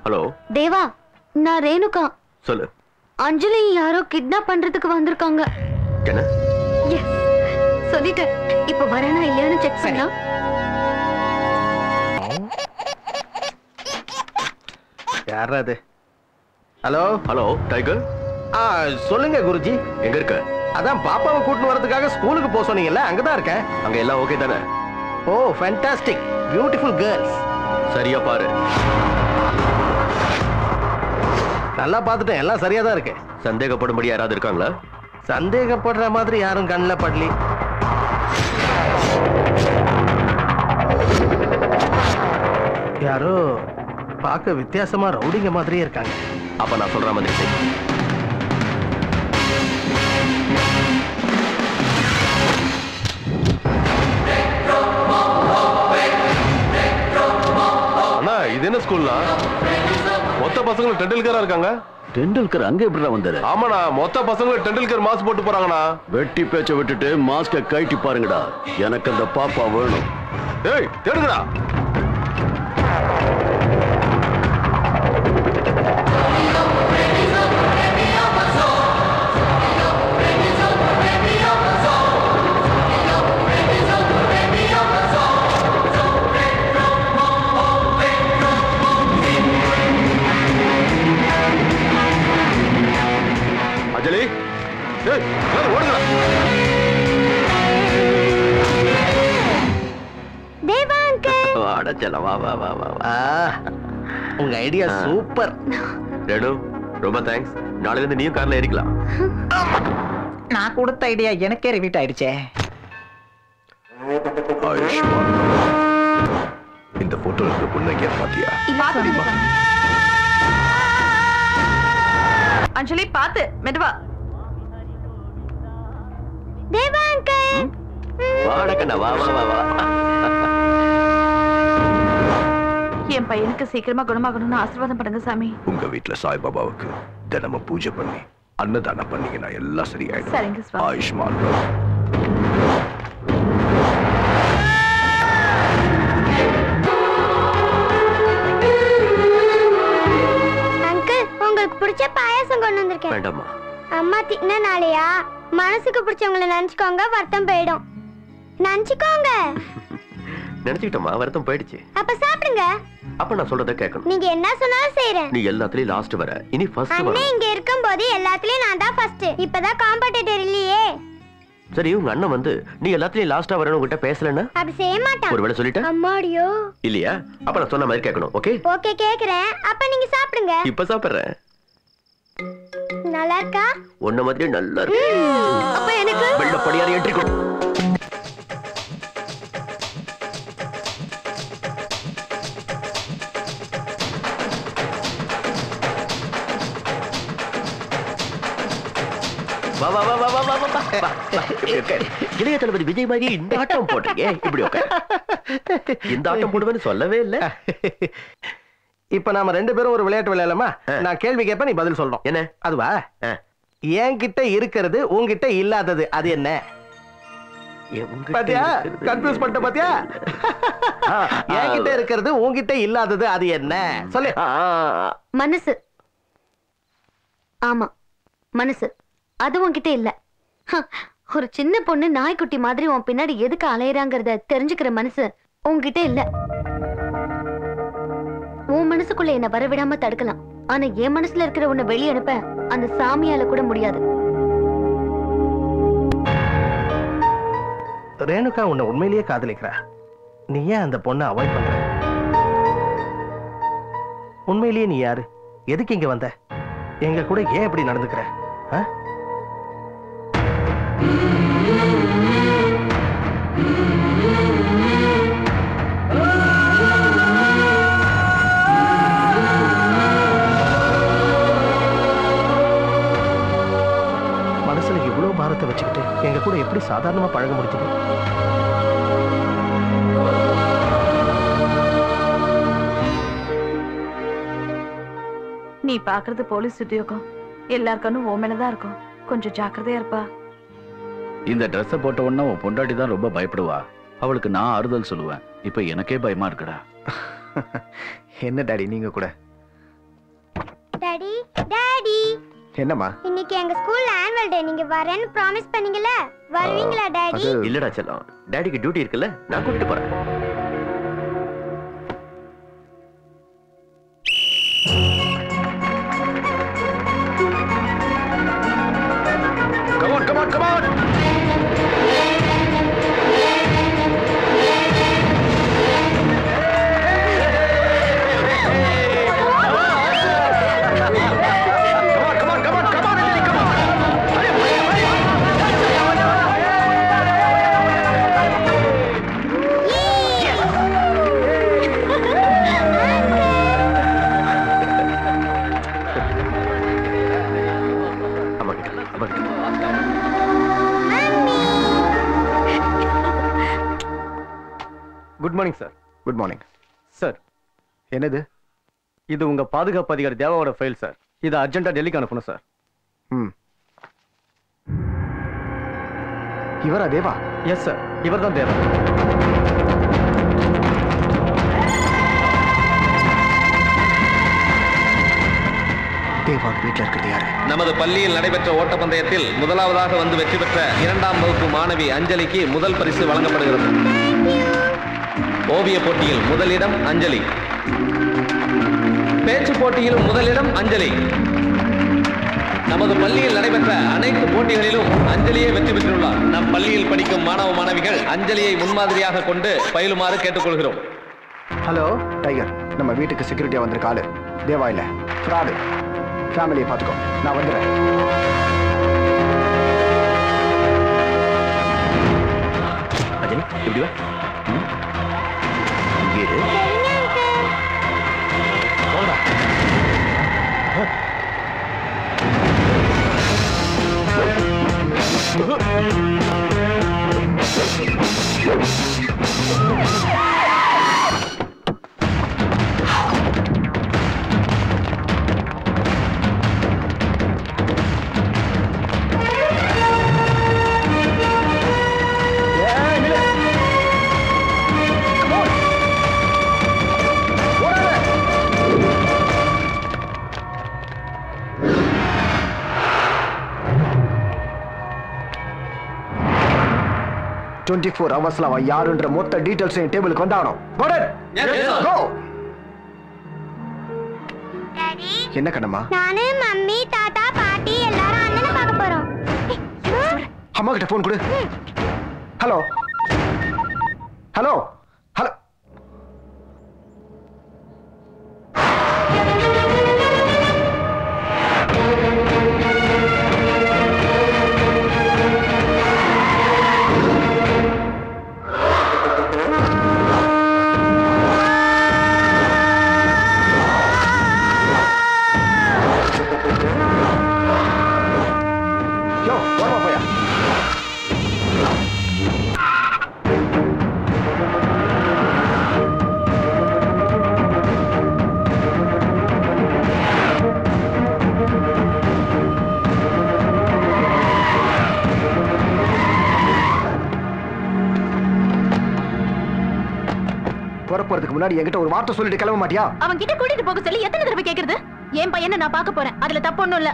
Hello தேவா, நான் ரேணுகா. சொல்லு. அஞ்சலி யாரோ கிட்னாப் பண்றதுக்கு வந்திருக்காங்க. என்ன? எஸ், சொல்லிட்டேன். இப்ப வரேனா இல்லையான்னு செக் பண்ணா. யாரா அது? Hello hello tiger. சொல்லுங்க குருஜி. எங்க இருக்க? அதான் பாப்பாவை கூட்டிட்டு வரதுக்காக ஸ்கூலுக்கு போக சொன்னீங்கல்ல, அங்கதான் இருக்கேன். அங்க எல்லாம் ஓகே தானே? ஓ ஃபேண்டாஸ்டிக், பியூட்டிஃபுல் கேர்ள்ஸ். சரியா பாரு. நல்லா பார்த்துட்டேன், எல்லாம் சரியா தான் இருக்கு. சந்தேகப்படும்படி யாராவது இருக்காங்களா? சந்தேகப்படுற மாதிரி யாரும் கண்ணில் படலி. யாரோ பார்க்க வித்தியாசமா ரவுடிங்க மாதிரியே இருக்காங்க. அப்ப நான் சொல்ற மாதிரி செய். அண்ணா இது என்ன ஸ்கூல்னா? மொத்த பசங்களும் டெண்டுல்கரா இருக்காங்க. டெண்டுல்கர் அங்க எப்படி வந்தாரு? ஆமாண்ணா, மொத்த பசங்களும் டெண்டுல்கர் மாஸ்க் போட்டு போறாங்கண்ணா. வெட்டி பேச்ச விட்டுட்டு மாஸ்க கழட்டி பாருங்கடா. எனக்கு அந்த பாப்பா வேணும். ஏய் தேடுங்கடா. அஞ்சலி, ஓடுங்க. தேவா அங்கிள். வாடா செல்ல, வா வா வா வா. உங்க ஐடியா சூப்பர். ரேணு, ரொம்ப தேங்க்ஸ். நாளைல இருந்து நீயும் கார்ல ஏறிக்கலாம். நான் கொடுத்த ஐடியா எனக்கே ரிவீட் ஆயிடுச்சே. இந்த போட்டோ இருக்க பொண்ணை கேட்க மாட்டியா? அஞ்சலி பாத்து மெதுவா. தேவா அங்கிள். வாடா கண்ணா, வா வா வா வா. என் பையனுக்கு சீக்கிரமா குணமாகணும்னு ஆசீர்வாதம் பண்ணுங்க சாமி. உங்க வீட்டுல சாய்பாபாவுக்கு தினமும் பூஜை பண்ணி அன்னதானம் பண்ணீங்கன்னா எல்லாம் சரியாயிடும். சரிங்க சுவாமி. ஆயுஷ்மான். அங்கிள், உங்களுக்கு பிடிச்ச பாயாசம் கொண்டு வந்திருக்கேன். வேண்டாமா? அம்மா திட்டினாலயா மனசுக்கு பிடிச்சவங்களை நினைச்சுக்கோங்க, வருத்தம் போயிடும். நினைச்சுக்கோங்க. நினைச்சுக்கிட்டோமா, வருத்தம் போயிடுச்சு. அப்ப சாப்பிடுங்க. அப்ப நான் சொல்றத கேட்கணும். நீங்க என்ன சொன்னாலும் செய்றேன். நீ எல்லாத்துலயும் லாஸ்ட் வர, இனி ஃபர்ஸ்ட் வர. அண்ணே இங்க இருக்கும்போது எல்லாத்துலயும் நான் தான் ஃபர்ஸ்ட். இப்பதான் காம்படிட்டர் இல்லையே. சரி, உங்க அண்ணன் வந்து நீ எல்லாத்துலயும் லாஸ்டா வரணும் உங்ககிட்ட பேசலன்னா அப்படி செய்ய மாட்டான். ஒருவேளை சொல்லிட்டேன். அம்மாடியோ. இல்லையா? அப்ப நான் சொன்ன மாதிரி கேட்கணும். ஓகே ஓகே கேக்குறேன். அப்ப நீங்க சாப்பிடுங்க. இப்ப சாப்பிடுறேன். நல்லா இருக்கா? ஒன்ன மாதிரி நல்லா இருக்கு. அப்ப எனக்கு வெள்ளப்படியார் என்ட்ரி கொடு. வா வா வா வா வா வா வா. இளைய தளபதி விஜய் மாதிரி இந்த ஆட்டம் போடுறீங்க. இப்படி உட்கார். இந்த ஆட்டம் போடுவேன்னு சொல்லவே இல்ல. இப்ப நாம ரெண்டு பேரும் ஒரு விளையாட்டு விளையாடலாமா? நான் கேள்வி கேட்பேன், நீ பதில் சொல்லணும். என்ன? அதுவா? என்கிட்ட இருக்கிறது உன்கிட்ட இல்லாதது அது என்ன? பாத்தியா? கன்ஃபியூஸ் பண்ணிட்ட பாத்தியா? என்கிட்ட இருக்கிறது உன்கிட்ட இல்லாதது அது என்ன? சொல்லு. மனசு. ஆமா, மனசு. அது உன்கிட்ட இல்ல. ஒரு சின்ன பொண்ணு நாய்க்குட்டி மாதிரி உன் பின்னாடி எதுக்கு அலையறாங்கறத தெரிஞ்சுக்கிற மனசு உன்கிட்ட இல்ல. உன் மனசுக்குள்ள என்ன வரவிடாம தடுக்கலாம், ஆனா என் மனசுல இருக்கிற உன்னை வெளியே அனுப்ப அந்த சாமியால கூட முடியாது. ரேணுகா உன்னை உண்மையிலேயே காதலிக்கிறா. நீ ஏன் அந்த பொண்ணை அவாய்ட் பண்ற? உண்மையிலேயே நீ யாரு? எதுக்கு இங்க வந்த? எங்க கூட ஏன் இப்படி நடந்துக்கிற? மனசுல இவ்வளவு பாரத்தை வச்சுக்கிட்டு எங்க கூட எப்படி சாதாரணமா பழக முடிஞ்சது? நீ பாக்குறது போலீஸ் உத்தியோகம், எல்லாருக்கும் ஓ மேலதான் இருக்கும். கொஞ்சம் ஜாக்கிரதையா இருப்பா. இந்த ட்ரெஸ்ஸை போட்ட உடனே உன் பொண்டாட்டி தான் ரொம்ப பயப்படுவா. அவளுக்கு நான் ஆறுதல் சொல்லுவேன். இப்ப எனக்கே பயமா இருக்குடா. என்ன டாடி நீங்க கூட டாடி டாடி என்னம்மா? இன்னைக்கு எங்க ஸ்கூல்ல ஆனுவல் டே, நீங்க வரேன்னு ப்ராமிஸ் பண்ணீங்கல, வருவீங்களா டாடி? இல்லடா செல்லம், டாடிக்கு டியூட்டி இருக்குல்ல, நான் கூட்டிட்டு போறேன். Come on, come on, come on! Good morning sir. Good morning sir. என்னது இது? உங்க பாதுகாப்பு அதிகாரி தேவாவோட ஃபைல் சார். இதை அர்ஜென்ட்டா டெல்லிக்கு அனுப்பணும் சார். இவரா தேவா? எஸ் சார், இவர் தான் தேவா. தேவா வீட்டில் இருக்கிறது யாரு? நமது பள்ளியில் நடைபெற்ற ஓட்டப்பந்தயத்தில் முதலாவதாக வந்து வெற்றி பெற்ற 2ஆம் வகுப்பு மாணவி அஞ்சலிக்கு முதல் பரிசு வழங்கப்படுகிறது. ஓவிய போட்டியில் முதலிடம் அஞ்சலி. பேச்சு போட்டியிலும் முதலிடம் அஞ்சலி. நமது பள்ளியில் நடைபெற்ற அனைத்து போட்டிகளிலும் அஞ்சலியே வெற்றி பெற்றுள்ளார். நம் பள்ளியில் படிக்கும் மாணவ மாணவிகள் அஞ்சலியை முன்மாதிரியாக கொண்டு பயிலுமாறு கேட்டுக்கொள்கிறோம். ஹலோ டைகர், நம்ம வீட்டுக்கு செக்யூரிட்டியா வந்திருக்க ஆளு தேவா இல்ல, ஃப்ராடு. ஃபேமிலியை பார்த்துக்கோ, நான் வந்துடுறேன். அஞ்சலி எப்படி வா? அவன் யாருன்ற மொத்த டீடைல்ஸ் டேபிளுக்கு வந்தாகணும். என்ன கண்ணம்மா? நானு மம்மி தாத்தா பாட்டி எல்லாரும் அண்ணனை பார்க்க போறோம். அம்மா கிட்ட போன் கொடு. Hello hello hello. போறதுக்கு முன்னாடி என்கிட்ட ஒரு வார்த்தை சொல்லிட்டு கிளம்ப மாட்டியா? அவன் கிட்ட கூட்டிட்டு போக சொல்லி எத்தனை தடவை கேக்குறது? என் பையனை நான் பார்க்க போறேன், அதுல தப்பு ஒண்ணும் இல்ல.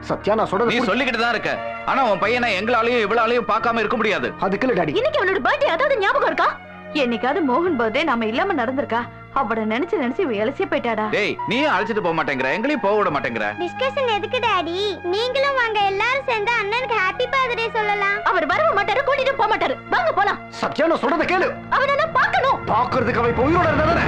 சத்யா, நான் சொல்றது நீ சொல்லிக்கிட்டு தான் இருக்க. ஆனா உன் பையனை எங்களாலையும் இவளாலையும் பார்க்காம இருக்க முடியாது. அதுக்கு இல்ல டாடி. இன்னைக்கு அவனோட பர்த்டே, அதாவது ஞாபகம் இருக்கா? என்னைக்காவது மோகன் பர்த்டே நாம இல்லாம நடந்திருக்கா? அவட நினைச்சு நினைச்சு எலசிய போயிட்டாடா. டேய், நீ அழைச்சிட்டு போக மாட்டேங்கற, எங்களையும் போக விட மாட்டேங்கற. டிஸ்கஷன் எதுக்கு டாடி? நீங்களும் வாங்க, எல்லாரும் சேர்ந்து அண்ணனுக்கு ஹாப்பி பர்த்டே சொல்லலாம். அவர் வரவே மாட்டாரு, கூட்டிட்டு போக மாட்டாரு. வாங்க போலாம். சத்யா, நான் சொல்றத கேளு. அவனை நான் பார்க்கணும். பார்க்கிறதுக்கு அவன் இப்ப உயிரோட இருந்தானே.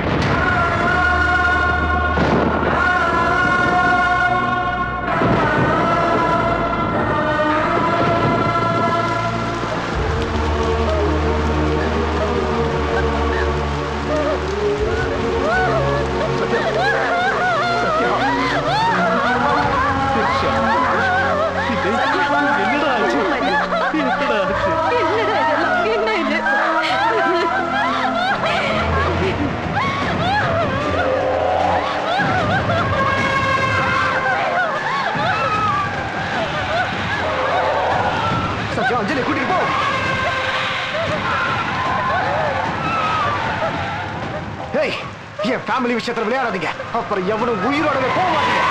அஞ்சலி கூட்டிட்டு போ. என் ஃபேமிலி விஷயத்துல விளையாடாதீங்க, அப்புறம் எவனும் உயிரோடவே போக மாட்டீங்க.